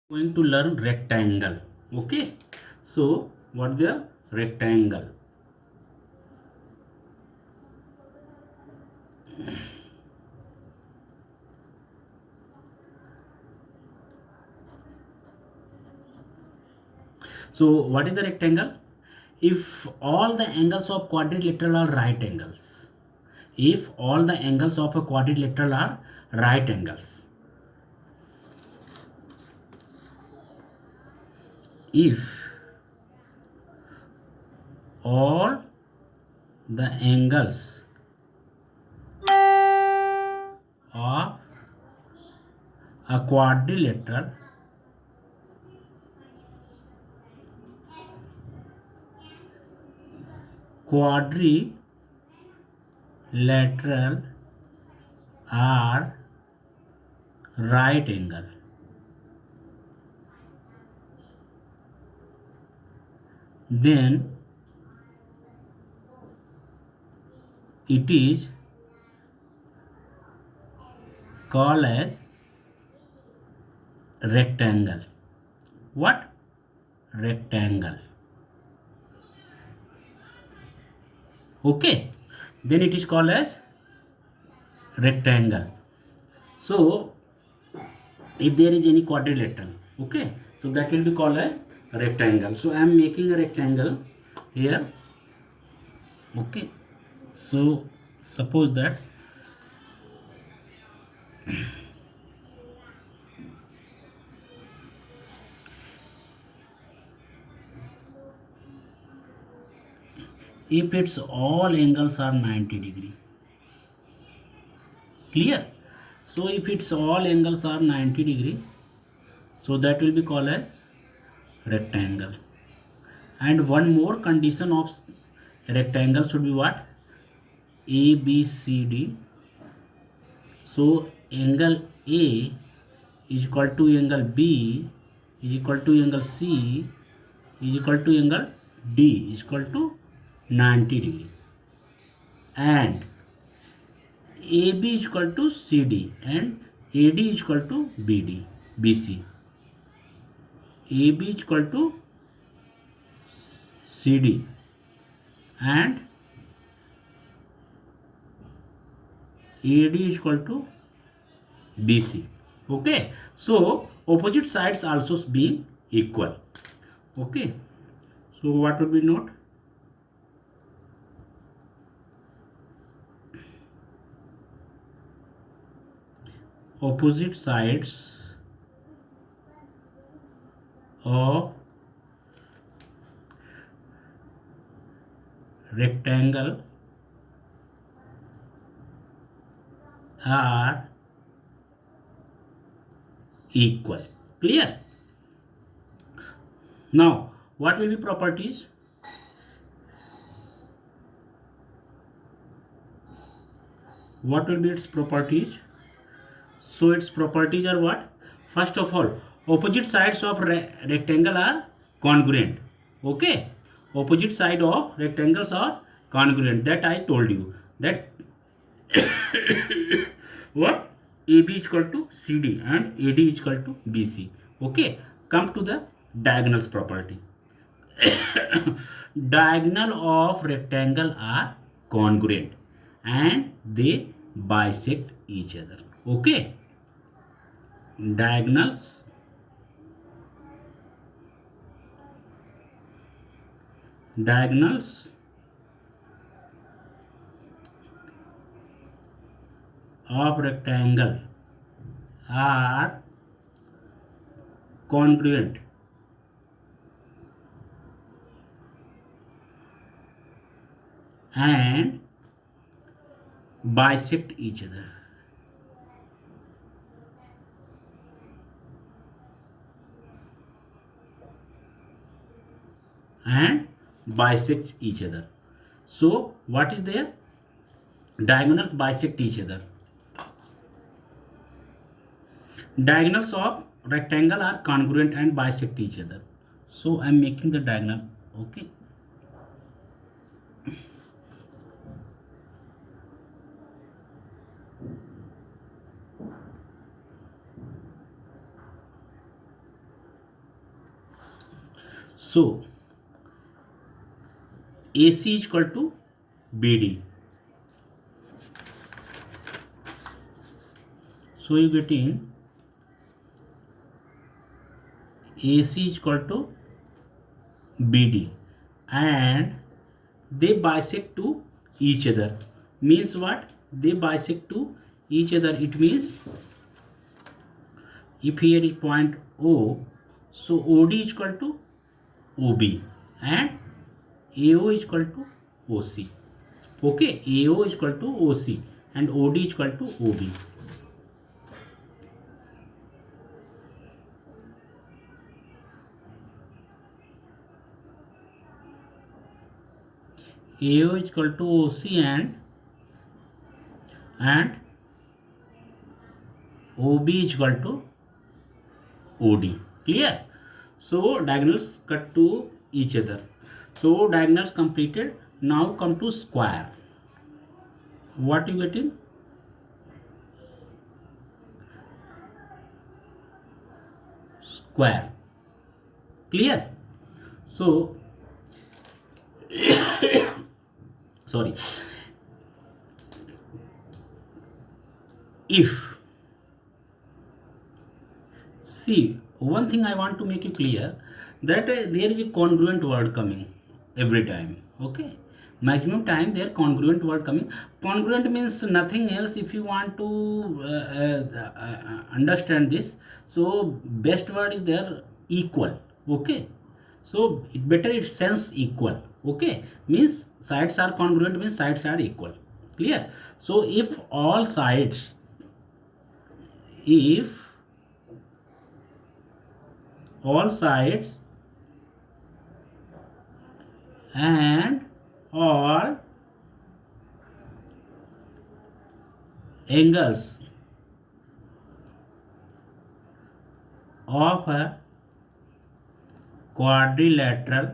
Going to learn rectangle. Okay, so what the rectangle? So what is the rectangle? If all the angles of quadrilateral are right angles, if all the angles of a quadrilateral are right angles, if all the angles of a quadrilateral are right angle, then it is called as rectangle. What? Rectangle. Okay, then it is called as rectangle. So if there is any quadrilateral, okay, so that will be called a rectangle. So I am making a rectangle here. Okay, so suppose that if its all angles are 90 degree, clear? So if its all angles are 90 degree, so that will be called as rectangle. And one more condition of rectangle should be what? A B C D. So angle A is equal to angle B is equal to angle C is equal to angle D is equal to 90 degree, and AB is equal to CD and AD is equal to BC. AB is equal to CD and AD is equal to BC. Okay, so opposite sides also being equal. Okay, so what would be note? Opposite sides of rectangle are equal. Clear? Now what will be properties? What will be its properties? So its properties are what? First of all, opposite sides of rectangle are congruent. Okay, opposite side of rectangles are congruent, that I told you. That what? AB is equal to CD and AD is equal to BC. Okay, come to the diagonals property. Diagonal of rectangle are congruent and they bisect each other. Okay, diagonals diagonals of rectangle are congruent and bisect each other. And bisect each other. So what is there? Diagonals bisect each other. Diagonals of rectangle are congruent and bisect each other. So I am making the diagonal. Okay. So AC is equal to BD. So you getting AC is equal to BD, and they bisect to each other. Means what? They bisect to each other. It means if here is point O, so OD is equal to OB and AO is equal to OC. Okay, AO is equal to OC and OD is equal to OB. AO is equal to OC and OB is equal to OD. Clear? So diagonals cut to each other. So diagonals completed. Now come to square. What you getting? Square. Clear? So sorry. If, see, one thing I want to make you clear, that there is a congruent word coming every time. Okay, maximum time there congruent word coming. Congruent means nothing else. If you want to understand this, so best word is there, equal. Okay, so it better it sense equal. Okay, means sides are congruent means sides are equal. Clear? So if all sides, if all sides and all angles of a quadrilateral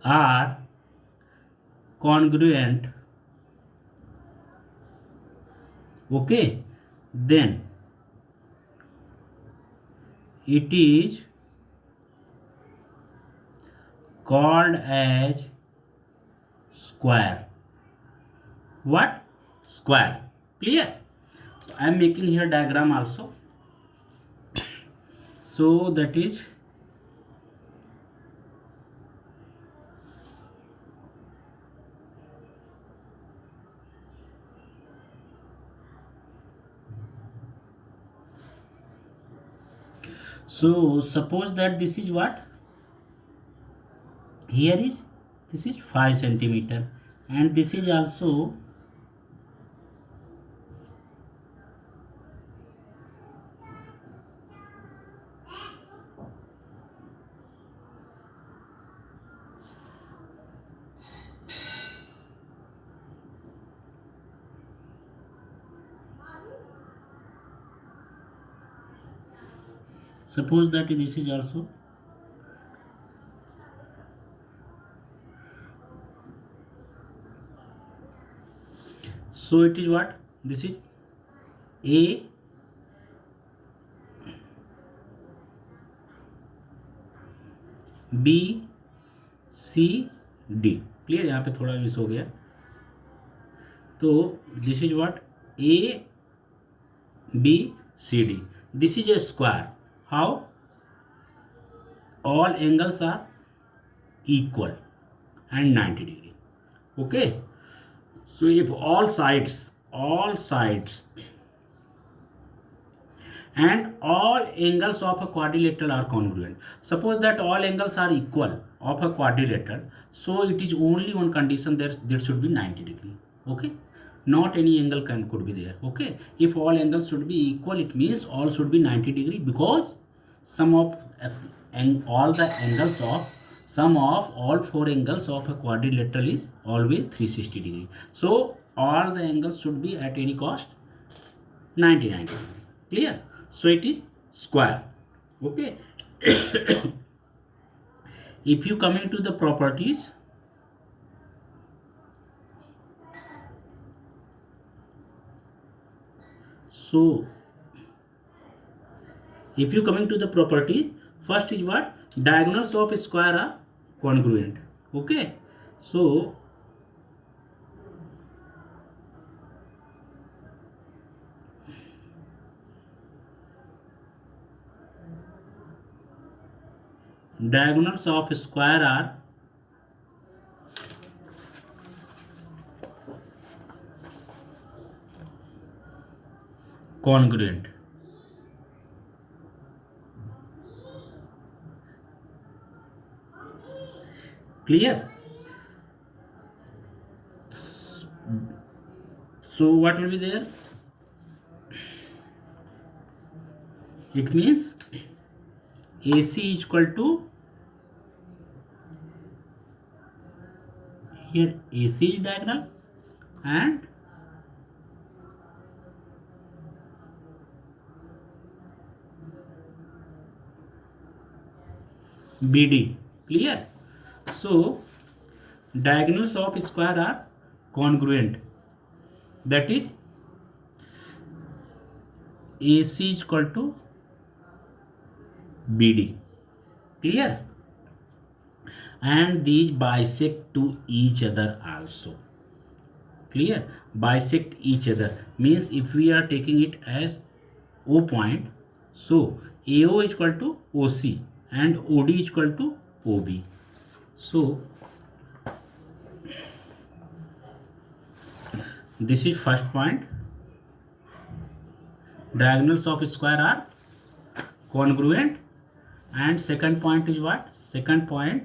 are congruent, okay, then it is called as square. What? Square. Clear? I am making here diagram also. So that is so suppose that this is what? Here is, this is 5 centimeter and this is also suppose that this is also so it is what? This is A, B, C, D. Clear? यहाँ पे थोड़ा miss हो गया. तो this is what? A, B, C, D. This is a square. How? All angles are equal and 90 degree. Okay. So if all sides and all angles of a quadrilateral are congruent. Suppose that all angles are equal of a quadrilateral, so it is only one condition, there should be 90 degree. Okay, not any angle could be there. Okay, if all angles should be equal, it means all should be 90 degree, because sum of all the angles of sum of all 4 angles of a quadrilateral is always 360 degree. So all the angles should be at any cost 99 degree. Clear? So it is square. Okay. If you come into the properties, so If you coming to the property, first is what? Diagonals of square are congruent. Okay, so diagonals of square are congruent. Clear? So what will be there? It means AC is equal to, here AC is diagonal and BD. Clear? So diagonals of square are congruent. That is AC is equal to BD. Clear? And these bisect to each other also. Clear? Bisect each other means if we are taking it as O point, so AO is equal to OC and OD is equal to OB. So this is first point. Diagonals of square are congruent. And second point is what? Second point,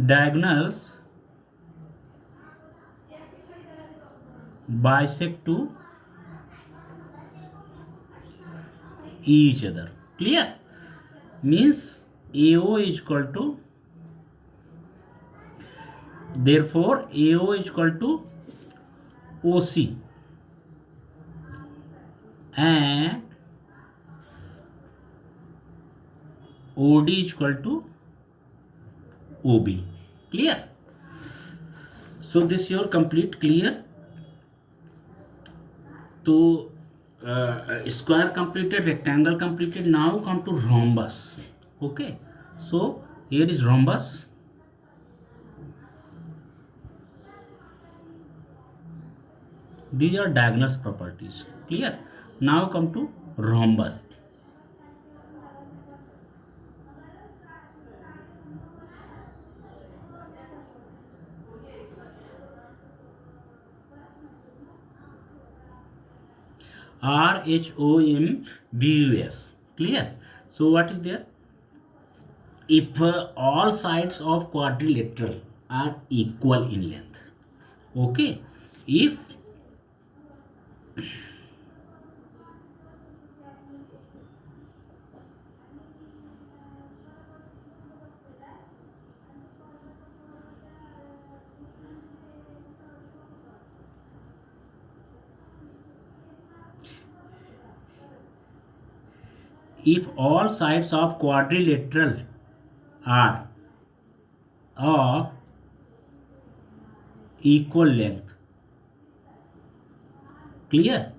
diagonals bisect to each other. Clear? Means AO is equal to, therefore AO is equal to OC and OD is equal to OB. Clear? So this is your complete clear. So square completed, rectangle completed. Now come to rhombus. Okay, so here is rhombus. These are diagonals properties. Clear? Now come to rhombus. RHOMBUS. Clear? So what is there? If all sides of quadrilateral are equal in length. Okay, if all sides of quadrilateral are of equal length. Clear?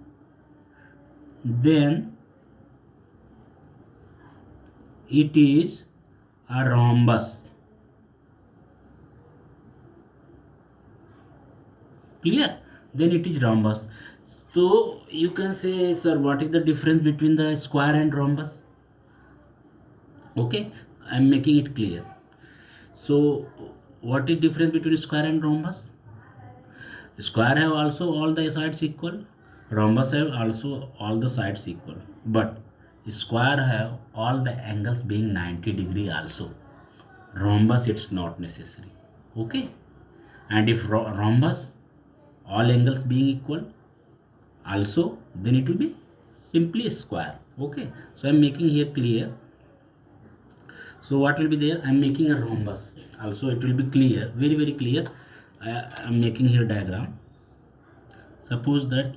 Then it is a rhombus. Clear? Then it is rhombus. So you can say, sir, what is the difference between the square and rhombus? Okay, I am making it clear. So what is difference between square and rhombus? Square have also all the sides equal. Rhombus have also all the sides equal. But square have all the angles being 90 degree also. Rhombus it's not necessary. Okay. And if rhombus all angles being equal also, then it will be simply square. Okay. So I am making here clear. So what will be there? I am making a rhombus. Also it will be clear, very very clear. I am making here diagram. Suppose that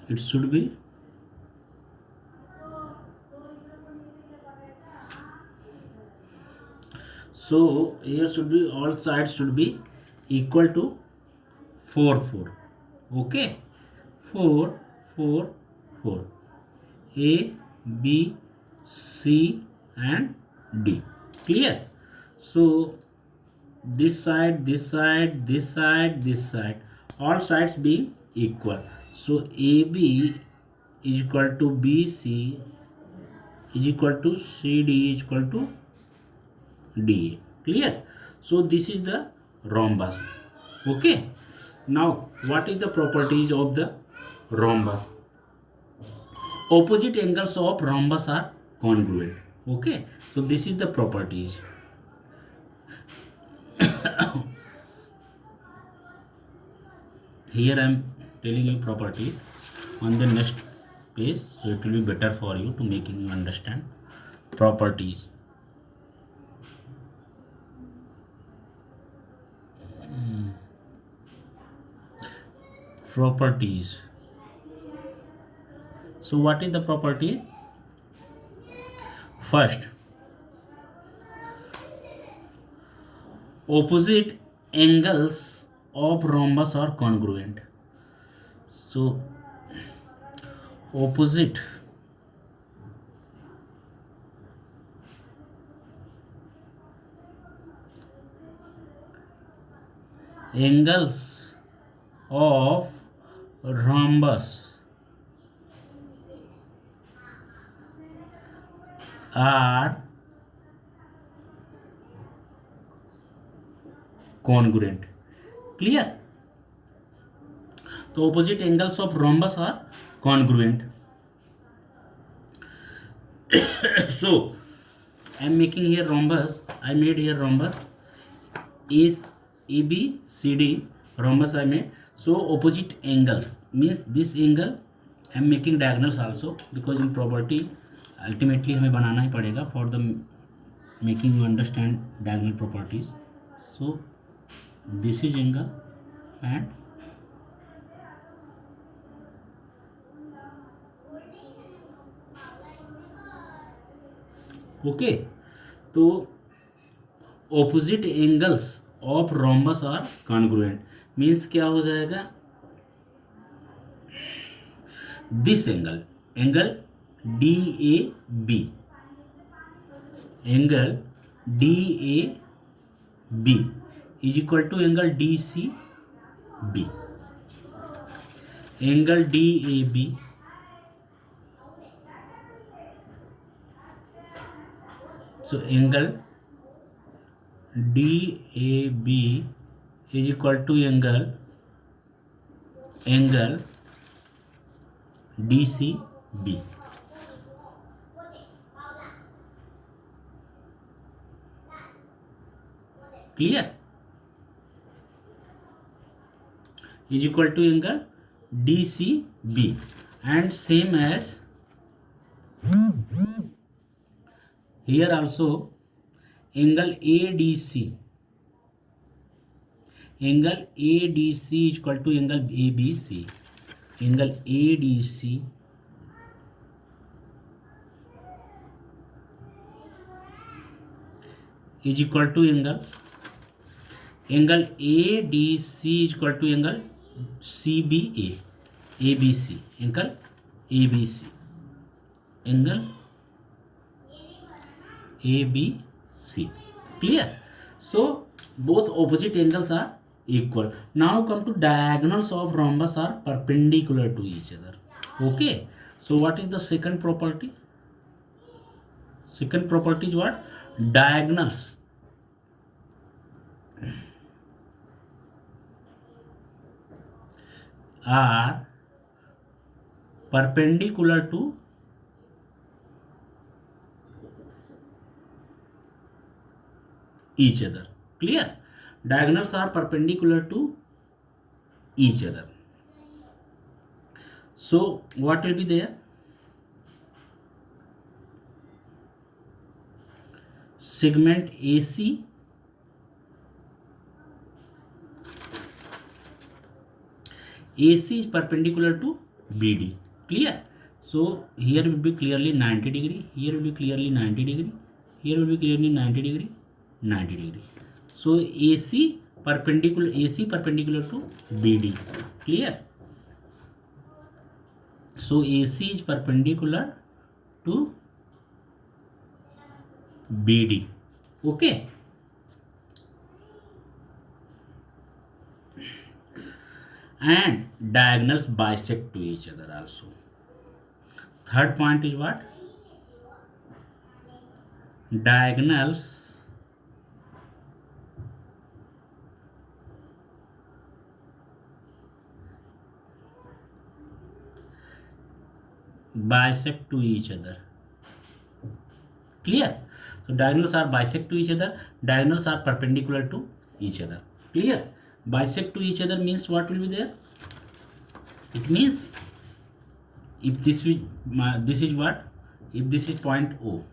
it should be so here should be all sides should be equal to 4 4. Okay, 4 4 4, A, B, C and D. Clear? So this side, this side, this side, this side, all sides being equal. So AB is equal to BC is equal to CD is equal to DA. Clear? So this is the rhombus. Okay. Now what is the properties of the rhombus? Opposite angles of rhombus are congruent. Okay. So this is the properties. Here I am telling you properties on the next page, so it will be better for you to making you understand properties. Properties. So what is the property? First, opposite angles of rhombus are congruent. So opposite angles of rhombus are congruent. Clear? The opposite angles of rhombus are congruent. So I am making here rhombus. I made here rhombus is AB CD rhombus I made. So opposite angles means this angle I am making diagonals also, because in property ultimately हमें बनाना ही पड़ेगा for the making you understand diagonal properties. So this is angle and okay, तो opposite angles of rhombus are congruent means क्या हो जाएगा, this angle DAB is equal to angle DCB. Angle DAB so angle DAB is equal to angle DCB. Clear? Is equal to angle DCB, and same as here also angle ADC. Angle ADC is equal to angle ABC. Angle ADC is equal to angle ADC is equal to angle CBA. ABC angle ABC angle ABC. Clear? So both opposite angles are equal. Now come to diagonals of rhombus are perpendicular to each other. Okay. So what is the second property? Second property is what? Diagonals are perpendicular to each other. Clear? Diagonals are perpendicular to each other. So what will be there? Segment AC is perpendicular to BD. Clear? So here will be clearly 90 degree, here will be clearly 90 degree, here will be clearly 90 degree, 90 degree. So AC perpendicular to BD. Clear? So AC is perpendicular to BD. Okay. And diagonals bisect to each other also. Third point is what? Diagonals bisect to each other. Clear? So diagonals are bisect to each other, diagonals are perpendicular to each other. Clear? Bisect to each other means what will be there? It means if this is what? If this is point O,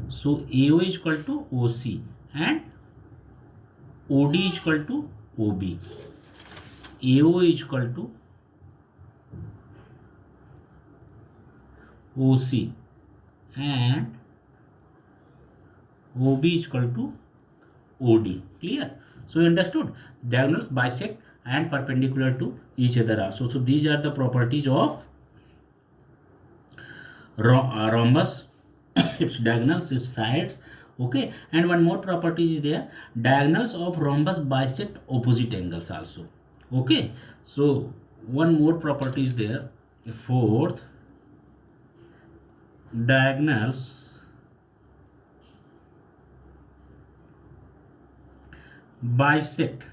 so AO is equal to OC and OD is equal to OB. AO is equal to OC and OB is equal to OD. Clear? So you understood? Diagonals bisect and perpendicular to each other also. So these are the properties of rhombus. Its diagonals, its sides. Okay, and one more property is there. Diagonals of rhombus bisect opposite angles also. Okay, so one more property is there. Fourth, diagonals bisect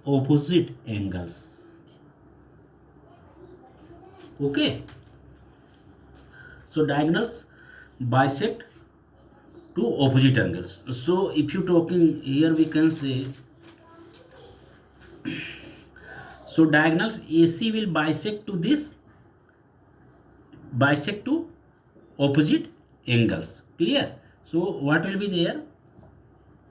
opposite angles. Okay, so diagonals bisect to opposite angles. So if you talking here, we can say, so diagonals AC will bisect to this, bisect to opposite angles. Clear? So what will be there?